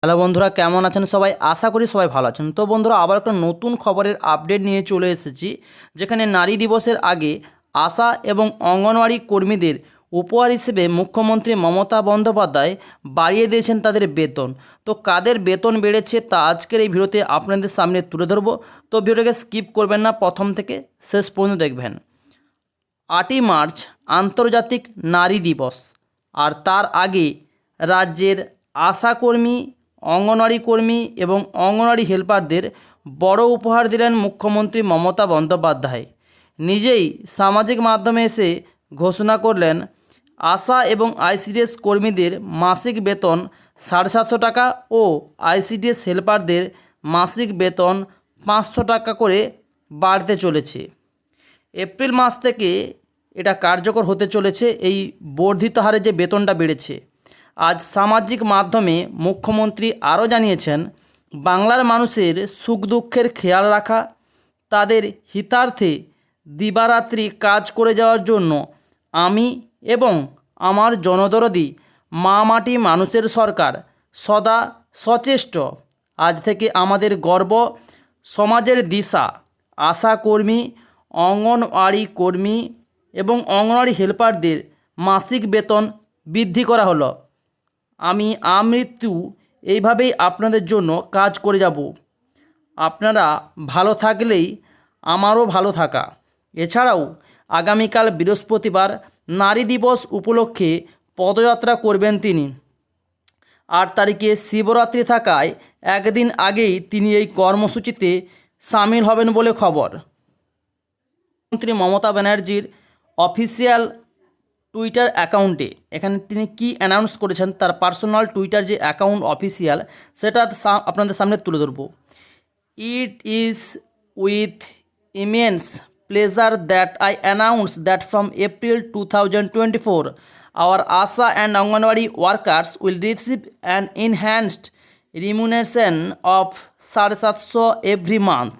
Hello বন্ধুরা, কেমন আছেন সবাই? আশা করি সবাই ভালো আছেন। তো বন্ধুরা, আবার একটা নতুন খবরের আপডেট নিয়ে চলে এসেছি, যেখানে নারী দিবসের আগে আশা এবং অঙ্গনওয়াড়ি কর্মীদের উপহার হিসেবে মুখ্যমন্ত্রী মমতা বন্দ্যোপাধ্যায় বাড়িয়ে দিয়েছেন তাদের বেতন। তো কাদের বেতন বেড়েছে তা আজকের এই ভিডিওতে আপনাদের সামনে তুলে ধরবো। তো ভিডিওটাকে স্কিপ করবেন না, প্রথম থেকে শেষ পর্যন্ত দেখবেন। 8ই মার্চ আন্তর্জাতিক নারী দিবস, আর তার আগে রাজ্যের আশাকর্মী, অঙ্গনওয়াড়ি কর্মী এবং অঙ্গনওয়াড়ি হেল্পারদের বড় উপহার দিলেন মুখ্যমন্ত্রী মমতা বন্দ্যোপাধ্যায়। নিজেই সামাজিক মাধ্যমে এসে ঘোষণা করলেন, আশা এবং আইসিডিএস কর্মীদের মাসিক বেতন 750 টাকা ও আইসিডিএস হেল্পারদের মাসিক বেতন 500 টাকা করে বাড়তে চলেছে। এপ্রিল মাস থেকে এটা কার্যকর হতে চলেছে, এই বর্ধিত হারে যে বেতনটা বেড়েছে। আজ সামাজিক মাধ্যমে মুখ্যমন্ত্রী আরও জানিয়েছেন, বাংলার মানুষের সুখ দুঃখের খেয়াল রাখা, তাদের হিতার্থে দিবারাত্রি কাজ করে যাওয়ার জন্য আমি এবং আমার জনদরদি মা মাটি মানুষের সরকার সদা সচেষ্ট। আজ থেকে আমাদের গর্ব, সমাজের দিশা। আশা কর্মী, অঙ্গনওয়াড়ি কর্মী এবং অঙ্গনওয়াড়ি হেল্পারদের মাসিক বেতন বৃদ্ধি করা হলো। আমি আমৃত্যু এইভাবেই আপনাদের জন্য কাজ করে যাব। আপনারা ভালো থাকলেই আমারও ভালো থাকা। এছাড়াও আগামীকাল বৃহস্পতিবার নারী দিবস উপলক্ষে পদযাত্রা করবেন তিনি। 8 তারিখে শিবরাত্রি থাকায় একদিন আগেই তিনি এই কর্মসূচিতে সামিল হবেন বলে খবর। মুখ্যমন্ত্রী মমতা ব্যানার্জির অফিসিয়াল টুইটার অ্যাকাউন্টে এখানে তিনি কি অ্যানাউন্স করেছেন, তার পার্সোনাল টুইটার যে অ্যাকাউন্ট অফিসিয়াল, সেটা আপনাদের সামনে তুলে ধরবো। It is with immense pleasure that I announce that from April 2024 our ASHA and Anganwadi workers will receive an enhanced remuneration of 750 every month.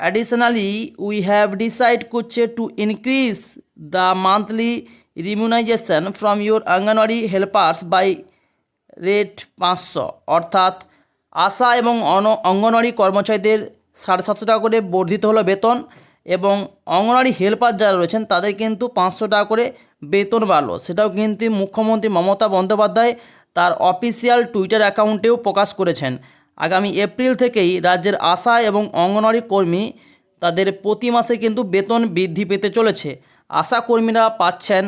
Additionally, we have decided to increase the monthly remuneration from your Anganwadi helpers by rate 500, অর্থাৎ আশা এবং অঙ্গনওয়াড়ি কর্মচারীদের 750 টাকা করে বর্ধিত হলো বেতন, এবং anganwadi helper যারা রয়েছেন তাদের কিন্তু 500 টাকা করে বেতন বাড়লো। সেটাও কিন্তু মুখ্যমন্ত্রী মমতা বন্দ্যোপাধ্যায় তার অফিসিয়াল টুইটার অ্যাকাউন্টেও প্রকাশ করেছেন। আগামী এপ্রিল থেকেই রাজ্যের আশা এবং অঙ্গনওয়াড়ি কর্মী তাদের প্রতি মাসে কিন্তু বেতন বৃদ্ধি পেতে চলেছে। আশা কর্মীরা পাচ্ছেন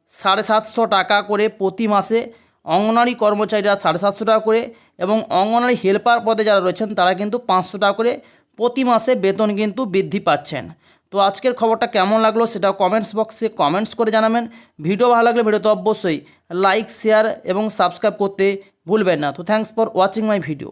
750 টাকা করে প্রতি মাসে, অঙ্গনওয়াড়ি কর্মচারীরা 750 টাকা করে, এবং অঙ্গনওয়াড়ি হেল্পার পদে যারা রয়েছেন তারা কিন্তু 500 টাকা করে প্রতি মাসে বেতন কিন্তু বৃদ্ধি পাচ্ছেন। তো আজকের খবরটা কেমন লাগলো সেটা কমেন্টস বক্সে কমেন্টস করে জানাবেন। ভিডিও ভালো লাগলে ভিডিওতে অবশ্যই লাইক, শেয়ার এবং সাবস্ক্রাইব করতে ভুলবেন না। তো thanks for watching my video.